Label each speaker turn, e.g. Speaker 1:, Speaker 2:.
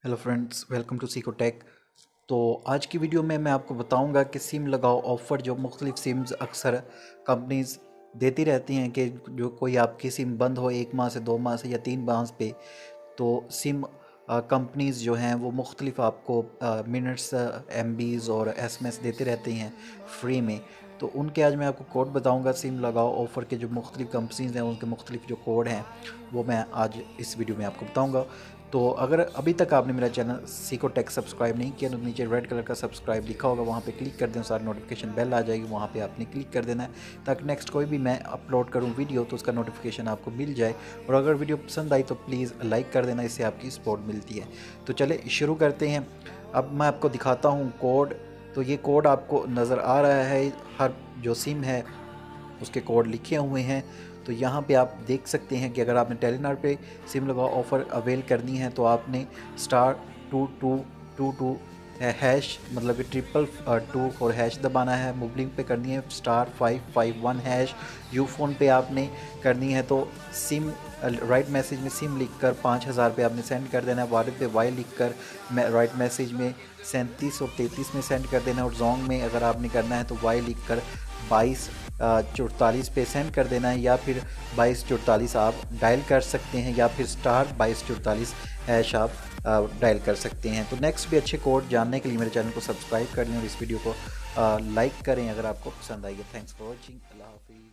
Speaker 1: Hello friends, welcome to सीकोटेक। तो आज की वीडियो में मैं आपको बताऊंगा कि सिम लगाओ ऑफ़र जो मुख्तलिफ सिम्स अक्सर कंपनीज देती रहती हैं कि जो कोई आपकी सिम बंद हो 1 माह से 2 माह से या 3 माह पे, तो सिम कंपनीज़ जो हैं वो मुख्तलिफ आपको मिनट्स, एमबीज़ और एसएमएस देते रहते हैं फ्री में। तो उनके आज मैं आपको कोड बताऊंगा सिम लगाओ ऑफ़र के जो मुख्तलिफ कंपनीज़ हैं उनके मुख्तलिफ जो कोड हैं वो मैं आज इस वीडियो में आपको बताऊंगा। तो अगर अभी तक आपने मेरा चैनल सीकोटेक सब्सक्राइब नहीं किया तो नीचे रेड कलर का सब्सक्राइब लिखा होगा, वहाँ पे क्लिक कर दें, सारी नोटिफिकेशन बेल आ जाएगी, वहाँ पे आपने क्लिक कर देना है ताकि नेक्स्ट कोई भी मैं अपलोड करूँ वीडियो तो उसका नोटिफिकेशन आपको मिल जाए। और अगर वीडियो पसंद आई तो प्लीज़ लाइक कर देना, इससे आपकी सपोर्ट मिलती है। तो चले शुरू करते हैं। अब मैं आपको दिखाता हूँ कोड। तो ये कोड आपको नज़र आ रहा है, हर जो सिम है उसके कोड लिखे हुए हैं। तो यहाँ पे आप देख सकते हैं कि अगर आपने टेलीनॉर पे सिम लगाओ ऑफ़र अवेल करनी है तो आपने *2222 हैश मतलब कि 222 और हैश दबाना है। मोबलिंग पे करनी है *551 हैश। यूफोन पे आपने करनी है तो सिम राइट मैसेज में सिम लिख कर 5000 पे आपने सेंड कर देना है। वालेट पे वाई लिख कर राइट मैसेज में 37 और 33 में सेंड कर देना है। और जोंग में अगर आपने करना है तो वाई लिख कर 2244 पे सेंड कर देना है, या फिर 2244 आप डायल कर सकते हैं, या फिर *2244 हैश आप डायल कर सकते हैं। तो नेक्स्ट भी अच्छे कोड जानने के लिए मेरे चैनल को सब्सक्राइब कर लें और इस वीडियो को लाइक करें अगर आपको पसंद आई है। Thanks for watching. अल्लाह हाफिज़।